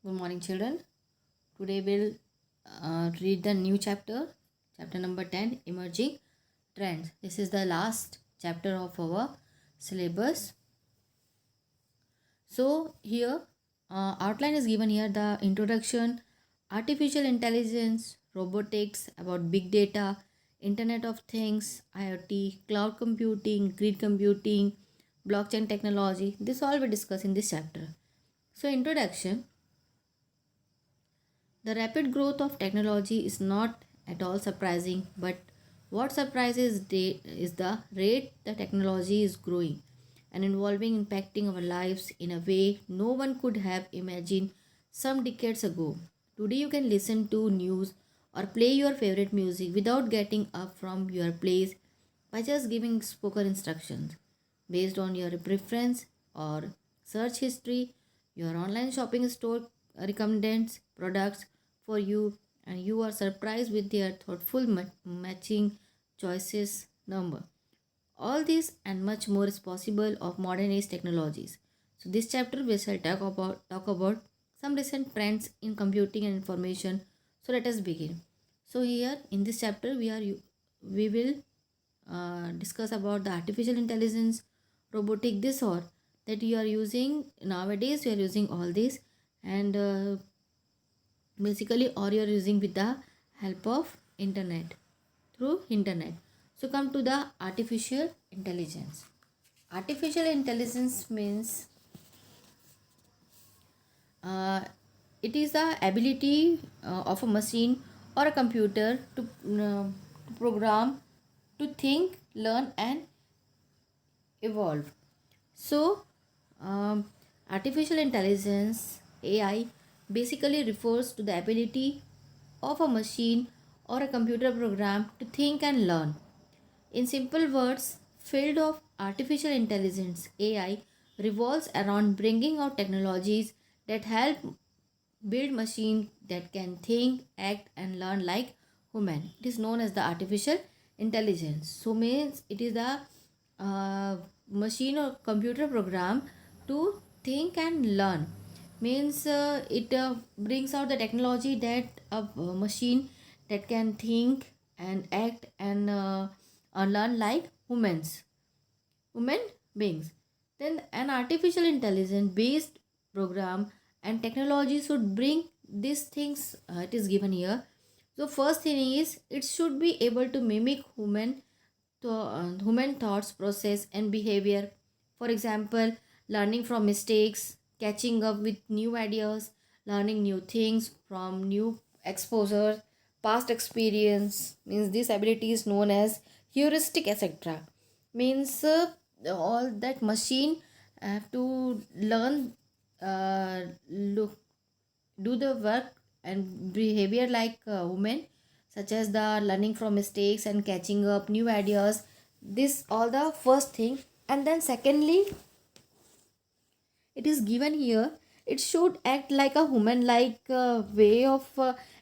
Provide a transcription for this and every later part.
Good morning, children. Today we'll read the new chapter, chapter number 10, Emerging Trends. This is the last chapter of our syllabus. So, here, outline is given here the introduction, artificial intelligence, robotics, about big data, Internet of Things, IoT, cloud computing, grid computing, blockchain technology. This all we discuss in this chapter. So, introduction. The rapid growth of technology is not at all surprising, but what surprises is the rate the technology is growing and evolving, impacting our lives in a way no one could have imagined some decades ago. Today, you can listen to news or play your favorite music without getting up from your place by just giving spoken instructions based on your preference or search history. Your online shopping store recommends products for you, and you are surprised with their thoughtful matching choices number. All this and much more is possible of modern age technologies. So this chapter we shall talk about some recent trends in computing and information. So let us begin. So here in this chapter we will discuss about the artificial intelligence, robotic, this or that you are using nowadays. You are using all this, and basically, or you are using with the help of internet, through internet. So come to the artificial intelligence. Artificial intelligence means uh, it is the ability of a machine or a computer to program, to think, learn, and evolve. So, um, artificial intelligence (AI) basically refers to the ability of a machine or a computer program to think and learn. In simple words, field of artificial intelligence (AI) revolves around bringing out technologies that help build machines that can think, act, and learn like human. It is known as the artificial intelligence. So means it is the uh, machine or computer program to think and learn. Means it brings out the technology that a machine that can think and act and learn like human beings. Then an artificial intelligence based program and technology should bring these things. It is given here. So first thing is it should be able to mimic human thoughts, process, and behavior. For example, learning from mistakes, catching up with new ideas, learning new things from new exposure, past experience. Means this ability is known as heuristic, etc. Means all that machine have to learn, look, do the work and behavior like women, such as the learning from mistakes and catching up new ideas. This all the first thing. And then secondly, it is given here, it should act like a human like way of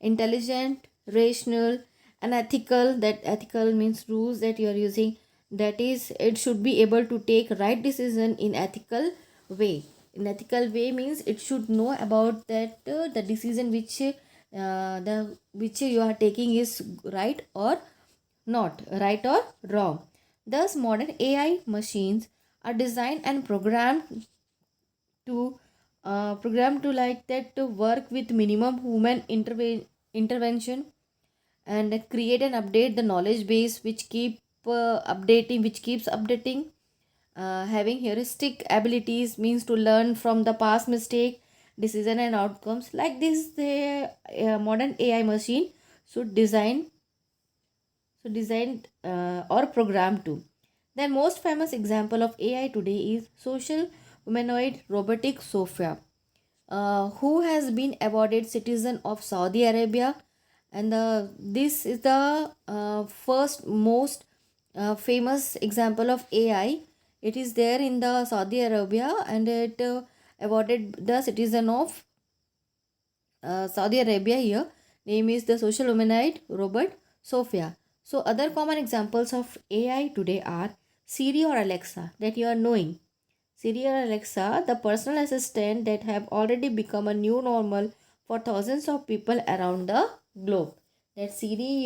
intelligent, rational, and ethical. That ethical means rules that you are using, that is it should be able to take right decision in ethical way. In ethical way means it should know about that the decision which you are taking is right or not, right or wrong. Thus modern AI machines are designed and programmed to like that to work with minimum human intervention, and create and update the knowledge base which keeps updating. Having heuristic abilities means to learn from the past mistake, decision, and outcomes. Like this, the modern AI machine should design or programmed to. The most famous example of AI today is social humanoid robotic Sophia, who has been awarded citizen of Saudi Arabia, and this is the first most famous example of AI. It is there in the Saudi Arabia, and it awarded the citizen of Saudi Arabia here. Name is the social humanoid robot Sophia. So other common examples of AI today are Siri or Alexa that you are knowing. Siri or Alexa, the personal assistant that have already become a new normal for thousands of people around the globe. That Siri,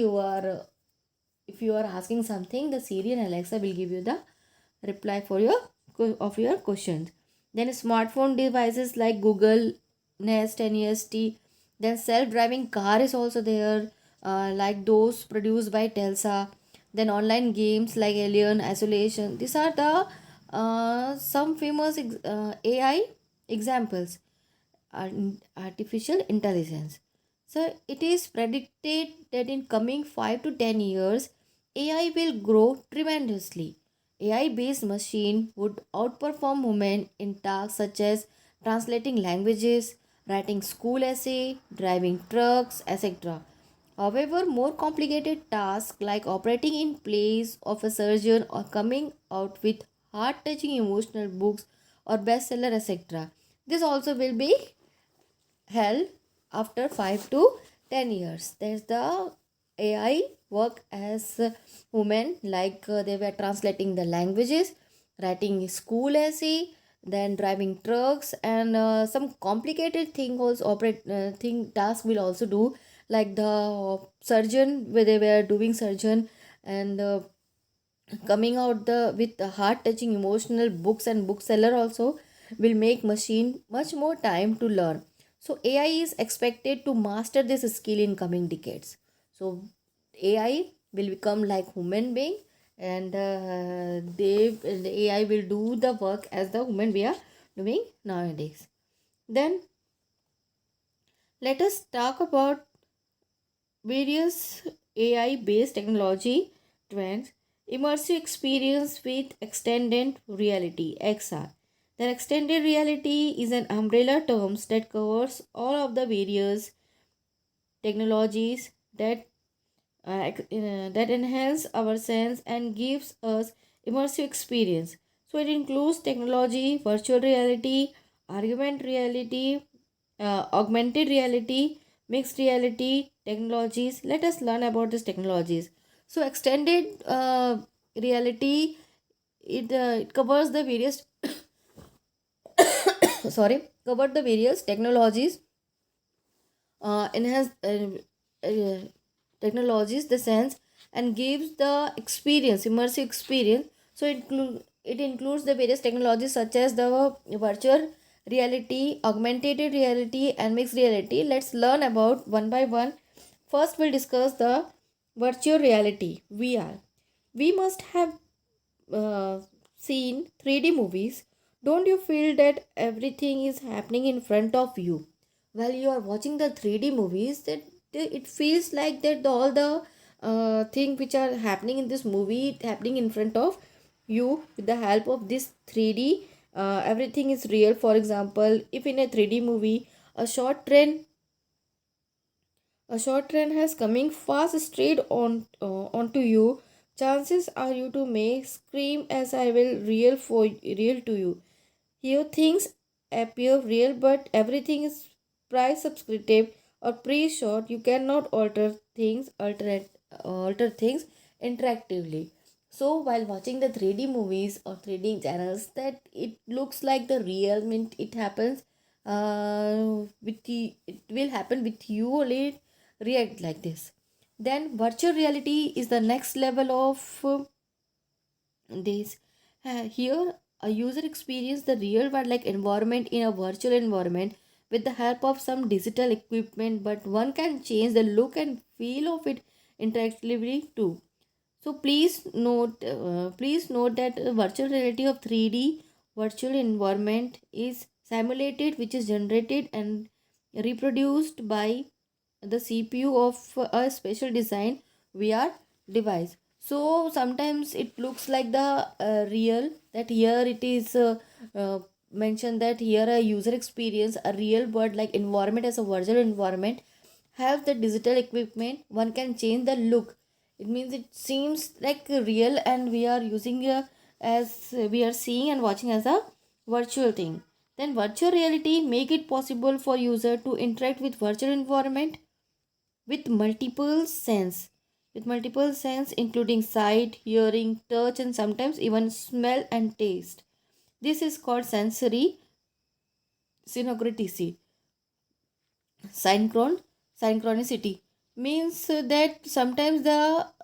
if you are asking something, the Siri and Alexa will give you the reply for your questions. Then smartphone devices like Google Nest, Nest. Then self-driving car is also there, like those produced by Telsa. Then online games like Alien Isolation. These are the some famous AI examples. Artificial intelligence. So it is predicted that in coming 5 to 10 years, AI will grow tremendously. AI based machine would outperform human in tasks such as translating languages, writing school essay, driving trucks, etc. However, more complicated tasks like operating in place of a surgeon or coming out with heart-touching emotional books or bestseller, etc. This also will be held after 5 to 10 years. There's the AI work as women, like they were translating the languages, writing school essay, then driving trucks, and some complicated thing also operate thing task will also do, like the surgeon where they were doing surgeon, and coming out the with the heart touching emotional books and bookseller also will make machine much more time to learn. So AI is expected to master this skill in coming decades. So AI will become like human being, and the AI will do the work as the human we are doing nowadays. Then let us talk about various AI based technology trends. Immersive experience with extended reality (XR). The extended reality is an umbrella term that covers all of the various technologies that enhance our sense and gives us immersive experience. So it includes technology, virtual reality, augmented reality, augmented reality, mixed reality technologies. Let us learn about these technologies. So extended reality, it covers the various sorry, covered the various technologies, enhance uh, technologies the sense and gives the experience immersive experience. So it includes the various technologies such as the virtual reality, augmented reality, and mixed reality. Let's learn about one by one. First we'll discuss the virtual reality, VR. We must have uh, seen 3D movies. Don't you feel that everything is happening in front of you while you are watching the 3D movies? That it feels like that all the things which are happening in this movie happening in front of you with the help of this 3D. Everything is real. For example, if in a 3D movie a short train has coming fast straight onto you. Chances are you to may scream as I will real to you. Here things appear real, but everything is price subscriptive or pre-shot. You cannot alter things interactively. So while watching the 3D movies or 3D channels, that it looks like the real, mean it happens it will happen with you only, react like this. Then virtual reality is the next level of this. Here a user experience the real world like environment in a virtual environment with the help of some digital equipment, but one can change the look and feel of it interactively too. So please note that virtual reality of 3D virtual environment is simulated, which is generated and reproduced by the CPU of a special design VR device. So sometimes it looks like the real, that here it is mentioned that here a user experience a real world like environment as a virtual environment have the digital equipment, one can change the look. It means it seems like real and we are using as we are seeing and watching as a virtual thing. Then virtual reality make it possible for user to interact with virtual environment with multiple sense including sight, hearing, touch, and sometimes even smell and taste. This is called sensory synchronicity. Synchron Synchronicity means that sometimes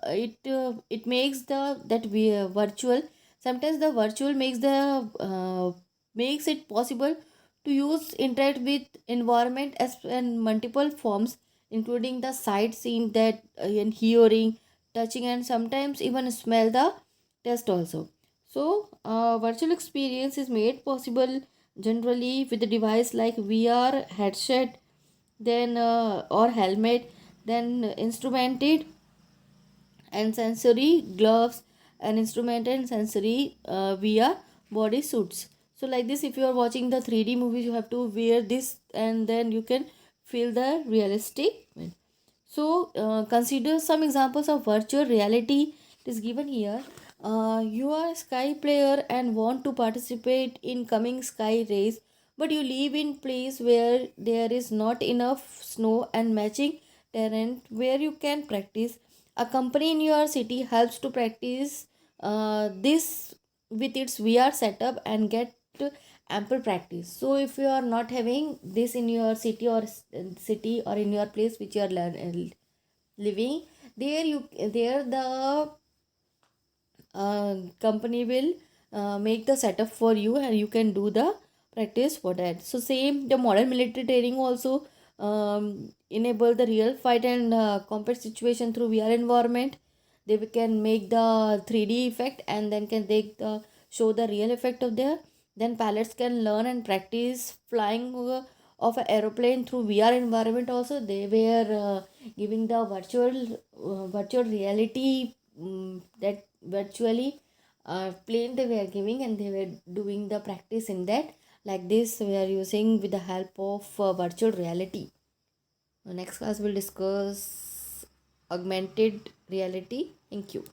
it makes the that we virtual, sometimes the virtual makes the makes it possible to use interact with environment as in multiple forms, including the sight seeing, that and hearing, touching, and sometimes even smell the test also. So virtual experience is made possible generally with a device like VR headset, then or helmet, then instrumented and sensory gloves, and instrumented and sensory VR body suits. So like this, if you are watching the 3D movies, you have to wear this and then you can feel the realistic. So consider some examples of virtual reality. It is given here. You are a sky player and want to participate in coming sky race, but you live in place where there is not enough snow and matching terrain where you can practice. A company in your city helps to practice this with its VR setup and get ample practice. So if you are not having this in your city or city or in your place which you are living, there you there the company will make the setup for you and you can do the practice for that. So same the modern military training also enable the real fight and combat situation through VR environment. They can make the 3D effect and then can take the show the real effect of there. Then pilots can learn and practice flying of an aeroplane through VR environment also. They were giving the virtual reality, that virtually plane they were giving and they were doing the practice in that. Like this we are using with the help of virtual reality. Next class will discuss augmented reality. Thank you.